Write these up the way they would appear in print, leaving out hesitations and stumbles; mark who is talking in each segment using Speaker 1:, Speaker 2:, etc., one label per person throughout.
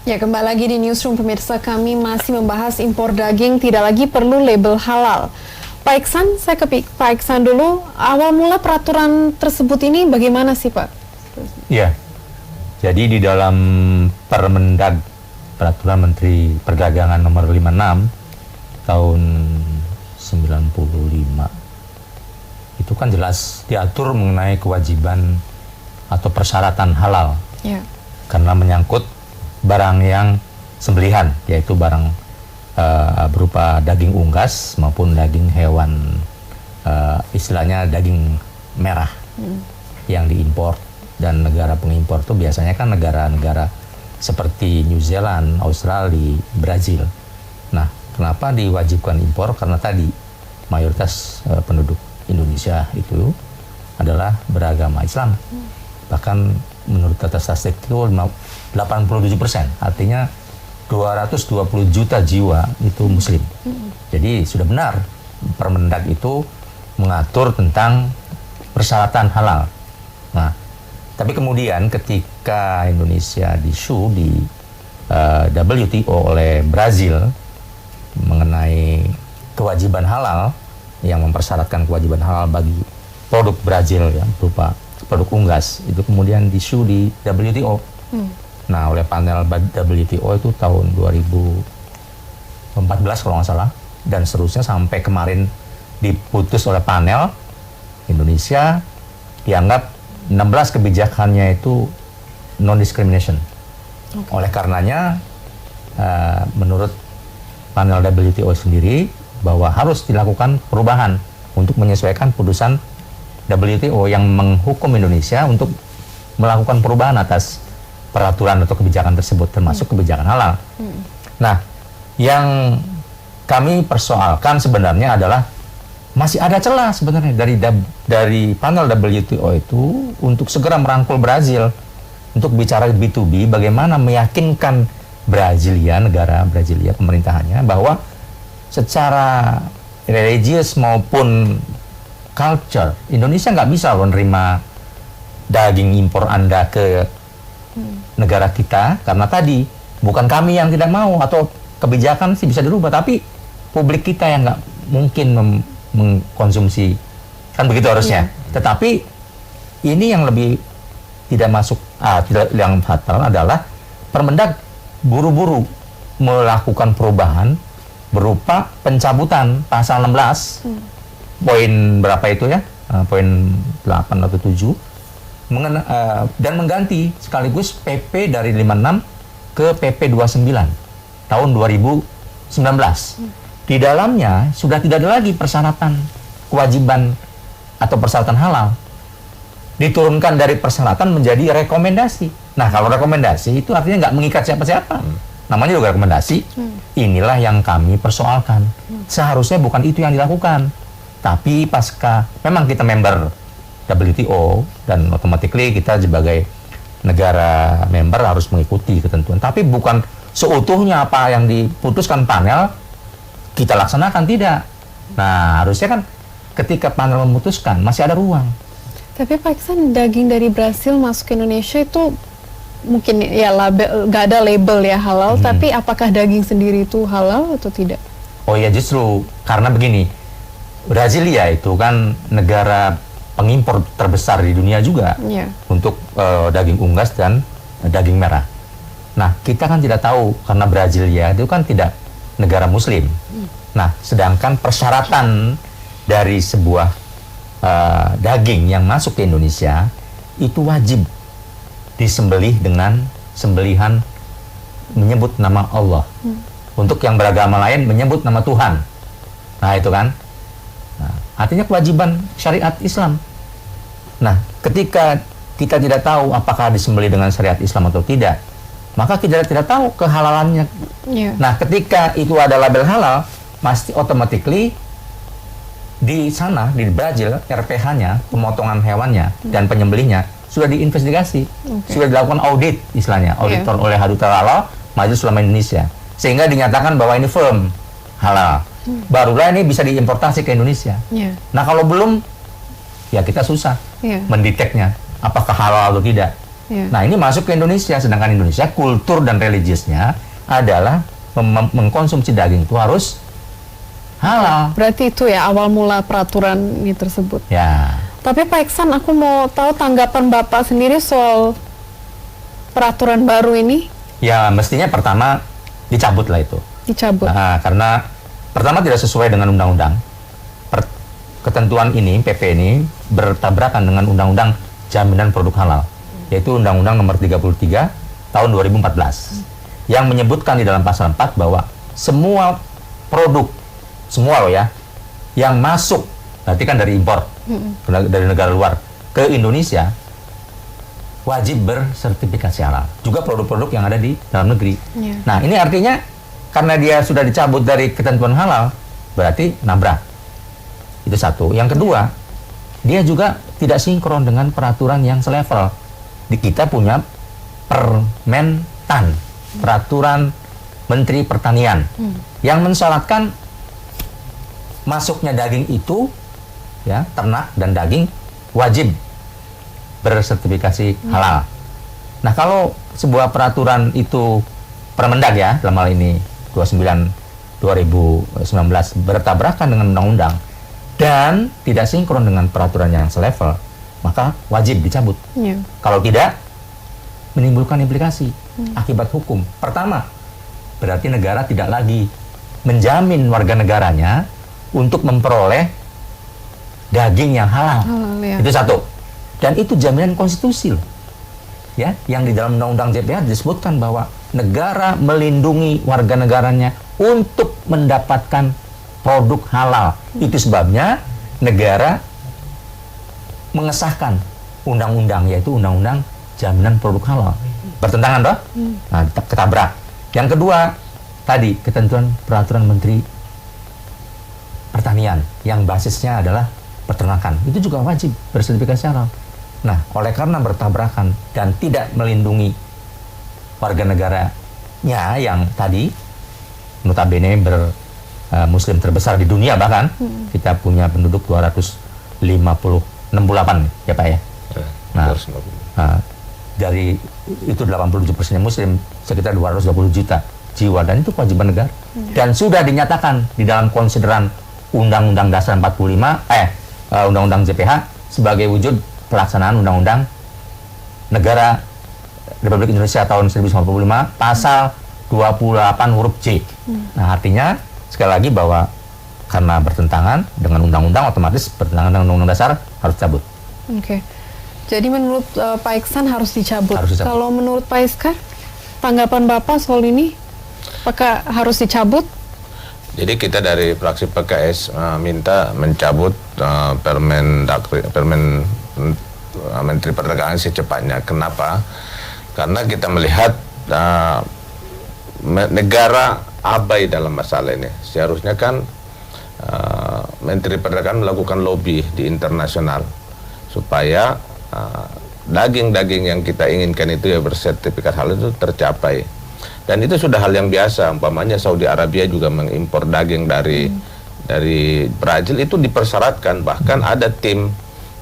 Speaker 1: Ya, kembali lagi di Newsroom pemirsa, kami masih membahas impor daging tidak lagi perlu label halal. Pak Iksan, saya ke Pak Iksan dulu. Awal mula peraturan tersebut ini bagaimana sih, Pak?
Speaker 2: Iya, jadi di dalam Permendag, Peraturan Menteri Perdagangan nomor 56 tahun 95, itu kan jelas diatur mengenai kewajiban atau persyaratan halal.
Speaker 1: Ya.
Speaker 2: Karena menyangkut barang yang sembelihan, yaitu barang berupa daging unggas maupun daging hewan, istilahnya daging merah yang diimpor. Dan negara pengimpor itu biasanya kan negara-negara seperti New Zealand, Australia, Brazil. Nah, kenapa diwajibkan impor? Karena tadi mayoritas penduduk Indonesia itu adalah beragama Islam. Bahkan menurut data statistik itu 87%, artinya 220 juta jiwa itu Muslim. Jadi sudah benar Permendag itu mengatur tentang persyaratan halal. Nah, tapi kemudian ketika Indonesia di-sue di WTO oleh Brazil mengenai kewajiban halal, yang mempersyaratkan kewajiban halal bagi produk Brazil yang berupa produk unggas, itu kemudian di-sue di WTO. Nah, oleh panel WTO itu tahun 2014 kalau nggak salah, dan seterusnya sampai kemarin diputus oleh panel, Indonesia dianggap 16 kebijakannya itu non-discrimination. Oleh karenanya, menurut panel WTO sendiri, bahwa harus dilakukan perubahan untuk menyesuaikan putusan WTO yang menghukum Indonesia untuk melakukan perubahan atas peraturan atau kebijakan tersebut, termasuk kebijakan halal. Nah, yang kami persoalkan sebenarnya adalah masih ada celah sebenarnya dari panel WTO itu untuk segera merangkul Brazil untuk bicara B2B, bagaimana meyakinkan Brasilia, negara Brasilia, pemerintahannya, bahwa secara religius maupun culture, Indonesia nggak bisa loh nerima daging impor Anda ke negara kita, karena tadi bukan kami yang tidak mau atau kebijakan sih bisa dirubah, tapi publik kita yang nggak mungkin mengkonsumsi, kan begitu harusnya. Tetapi ini yang lebih tidak masuk, yang fatal adalah Permendag buru-buru melakukan perubahan berupa pencabutan pasal 16 poin berapa itu ya, poin 8 atau 7, dan mengganti sekaligus PP dari 56 ke PP 29 tahun 2019. Di dalamnya sudah tidak ada lagi persyaratan kewajiban atau persyaratan halal. Diturunkan dari persyaratan menjadi rekomendasi. Nah, kalau rekomendasi itu artinya nggak mengikat siapa-siapa. Namanya juga rekomendasi. Inilah yang kami persoalkan. Seharusnya bukan itu yang dilakukan. Tapi pasca memang kita member WTO dan automatically kita sebagai negara member harus mengikuti ketentuan. Tapi bukan seutuhnya apa yang diputuskan panel kita laksanakan, tidak. Nah, harusnya kan ketika panel memutuskan masih ada ruang.
Speaker 1: Tapi Pak Iksan, daging dari Brasil masuk ke Indonesia itu mungkin ya nggak ada label ya halal, tapi apakah daging sendiri itu halal atau tidak?
Speaker 2: Oh ya, justru karena begini, Brasilia itu kan negara pengimpor terbesar di dunia juga untuk daging unggas dan daging merah. Nah, kita kan tidak tahu karena Brasilia itu kan tidak negara Muslim. Nah, sedangkan persyaratan dari sebuah daging yang masuk ke Indonesia itu wajib disembelih dengan sembelihan menyebut nama Allah. Untuk yang beragama lain menyebut nama Tuhan. Nah, itu kan. Nah, artinya kewajiban syariat Islam. Nah, ketika kita tidak tahu apakah disembelih dengan syariat Islam atau tidak, maka kita tidak tahu kehalalannya. Nah, ketika itu ada label halal, pasti automatically di sana, di Brazil, RPH-nya, pemotongan hewannya dan penyembelihnya sudah diinvestigasi, sudah dilakukan audit, istilahnya auditor oleh Haduta Halal, Majelis Ulama Indonesia, sehingga dinyatakan bahwa ini firm halal. Barulah ini bisa diimportasi ke Indonesia. Nah, kalau belum, ya kita susah mendeteknya apakah halal atau tidak.
Speaker 1: Iya.
Speaker 2: Nah, ini masuk ke Indonesia, sedangkan Indonesia kultur dan religiusnya adalah mengkonsumsi daging itu harus halal.
Speaker 1: Berarti itu ya awal mula peraturan ini tersebut.
Speaker 2: Ya.
Speaker 1: Tapi Pak Iksan, aku mau tahu tanggapan Bapak sendiri soal peraturan baru ini.
Speaker 2: Ya, mestinya pertama dicabut lah itu.
Speaker 1: Dicabut.
Speaker 2: Nah, karena pertama tidak sesuai dengan undang-undang. Ketentuan ini, PP ini bertabrakan dengan undang-undang jaminan produk halal, yaitu Undang-Undang Nomor 33 tahun 2014 yang menyebutkan di dalam pasal 4 bahwa semua produk, semua loh ya, yang masuk, berarti kan dari impor dari negara luar ke Indonesia wajib bersertifikasi halal. Juga produk-produk yang ada di dalam negeri.
Speaker 1: Iya.
Speaker 2: Nah, ini artinya karena dia sudah dicabut dari ketentuan halal, berarti nabrak. Itu satu. Yang kedua, dia juga tidak sinkron dengan peraturan yang selevel. Di kita punya Permentan, Peraturan Menteri Pertanian, yang mensyaratkan masuknya daging itu, ya, ternak dan daging wajib bersertifikasi halal. Nah, kalau sebuah peraturan itu Permendag ya, dalam hal ini 29 2019 bertabrakan dengan undang-undang dan tidak sinkron dengan peraturan yang selevel, maka wajib dicabut.
Speaker 1: Iya.
Speaker 2: Kalau tidak, menimbulkan implikasi akibat hukum. Pertama, berarti negara tidak lagi menjamin warga negaranya untuk memperoleh daging yang halal.
Speaker 1: Halal, ya.
Speaker 2: Itu satu. Dan itu jaminan konstitusi loh. Ya, yang di dalam undang-undang JPH disebutkan bahwa negara melindungi warga negaranya untuk mendapatkan produk halal. Itu sebabnya negara mengesahkan undang-undang, yaitu Undang-Undang Jaminan Produk Halal. Bertentangan toh? Nah, ketabrak. Yang kedua, tadi ketentuan Peraturan Menteri Pertanian yang basisnya adalah peternakan. Itu juga wajib bersertifikasi halal. Nah, oleh karena bertabrakan dan tidak melindungi warga negaranya yang tadi notabene muslim terbesar di dunia, bahkan kita punya penduduk 268 ya Pak ya. Nah, dari itu 87% muslim, sekitar 220 juta jiwa, dan itu kewajiban negara. Dan sudah dinyatakan di dalam konsideran Undang-Undang Dasar 45 Undang-Undang JPH sebagai wujud pelaksanaan Undang-Undang Negara Republik Indonesia tahun 1945 pasal 28 huruf C. Nah, artinya sekali lagi bahwa karena bertentangan dengan undang-undang, otomatis bertentangan dengan undang-undang dasar, harus cabut.
Speaker 1: Oke. Jadi menurut Pak Iksan harus dicabut.
Speaker 2: Harus dicabut.
Speaker 1: Kalau menurut Pak Iskar, tanggapan Bapak soal ini, apakah harus dicabut?
Speaker 3: Jadi kita dari fraksi PKS minta mencabut Permen Menteri Perdagangan secepatnya. Kenapa? Karena kita melihat negara abai dalam masalah ini. Seharusnya kan Menteri Perdagangan melakukan lobby di internasional supaya daging-daging yang kita inginkan itu ya bersertifikat halal itu tercapai. Dan itu sudah hal yang biasa. Umpamanya Saudi Arabia juga mengimpor daging dari Brazil, itu dipersyaratkan. Bahkan ada tim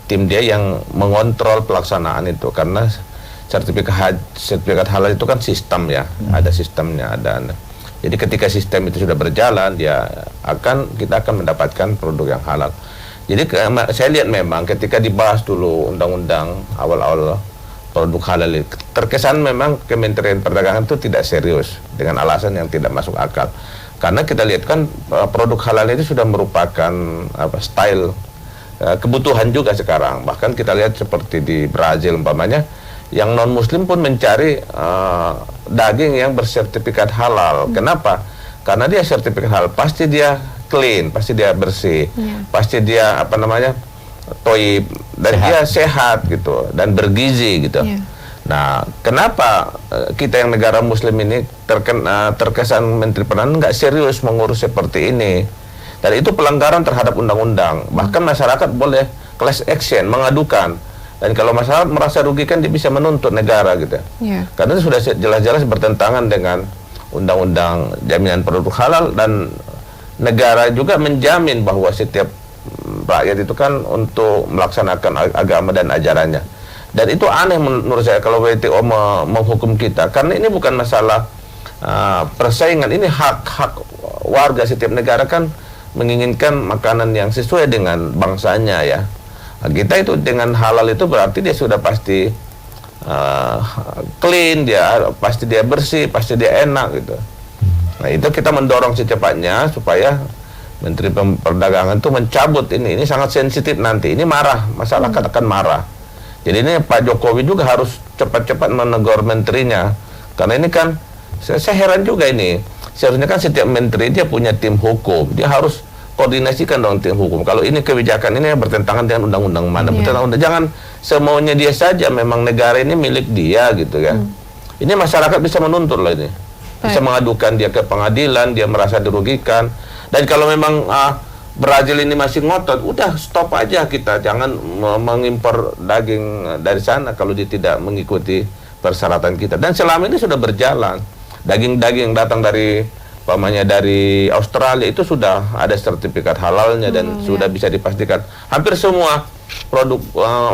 Speaker 3: dia yang mengontrol pelaksanaan itu, karena sertifikat halal itu kan sistem ya, ada sistemnya, ada. Jadi ketika sistem itu sudah berjalan, kita akan mendapatkan produk yang halal. Jadi saya lihat memang ketika dibahas dulu undang-undang awal-awal produk halal, terkesan memang Kementerian Perdagangan itu tidak serius dengan alasan yang tidak masuk akal. Karena kita lihat kan produk halal itu sudah merupakan style kebutuhan juga sekarang. Bahkan kita lihat seperti di Brazil umpamanya, yang non-muslim pun mencari daging yang bersertifikat halal. Kenapa? Karena dia sertifikat halal, pasti dia clean, pasti dia bersih, pasti dia toib, dan dia sehat gitu, dan bergizi gitu. Nah, kenapa kita yang negara muslim ini terkesan Menteri Perdagangan nggak serius mengurus seperti ini? Dan itu pelanggaran terhadap undang-undang. Bahkan masyarakat boleh class action, mengadukan. Dan kalau masyarakat merasa rugi kan dia bisa menuntut negara gitu. Karena itu sudah jelas-jelas bertentangan dengan undang-undang jaminan produk halal, dan negara juga menjamin bahwa setiap rakyat itu kan untuk melaksanakan agama dan ajarannya. Dan itu aneh menurut saya kalau WTO menghukum kita, karena ini bukan masalah persaingan, ini hak-hak warga. Setiap negara kan menginginkan makanan yang sesuai dengan bangsanya ya. Nah, kita itu dengan halal itu berarti dia sudah pasti clean, dia pasti dia bersih, pasti dia enak gitu. Nah itu kita mendorong secepatnya supaya Menteri Perdagangan itu mencabut ini sangat sensitif nanti. Ini marah, masyarakat akan marah. Jadi ini Pak Jokowi juga harus cepat-cepat menegur menterinya. Karena ini kan, saya heran juga ini. Seharusnya kan setiap menteri dia punya tim hukum. Dia harus koordinasikan dong tim hukum. Kalau ini kebijakan ini bertentangan dengan undang-undang mana. Bertentangan, jangan semaunya dia saja, memang negara ini milik dia gitu ya. Ini masyarakat bisa menuntut loh ini. Bisa mengadukan dia ke pengadilan, dia merasa dirugikan. Dan kalau memang Brazil ini masih ngotot, udah stop aja kita, jangan mengimpor daging dari sana kalau dia tidak mengikuti persyaratan kita. Dan selama ini sudah berjalan, daging-daging datang dari dari Australia itu sudah ada sertifikat halalnya dan sudah bisa dipastikan. Hampir semua produk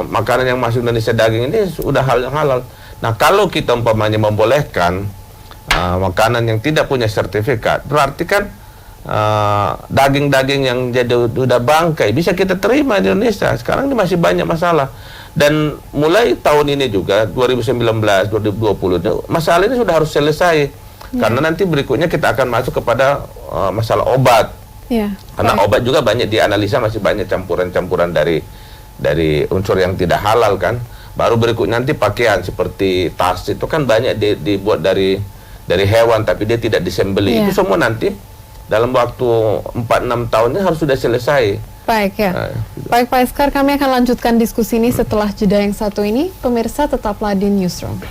Speaker 3: makanan yang masuk Indonesia daging ini sudah halal. Nah kalau kita membolehkan makanan yang tidak punya sertifikat, berarti kan daging-daging yang jadi udah bangkai bisa kita terima di Indonesia. Sekarang ini masih banyak masalah. Dan mulai tahun ini juga 2019, 2020 masalah ini sudah harus selesai. Karena nanti berikutnya kita akan masuk kepada masalah obat. Karena obat juga banyak dianalisa, masih banyak campuran-campuran dari unsur yang tidak halal kan. Baru berikutnya nanti pakaian seperti tas itu kan banyak dibuat dari hewan tapi dia tidak disembeli. Itu semua nanti dalam waktu 4-6 tahun ini harus sudah selesai.
Speaker 1: Baik ya. Baik Pak Iskar, kami akan lanjutkan diskusi ini setelah jeda yang satu ini. Pemirsa tetaplah di Newsroom.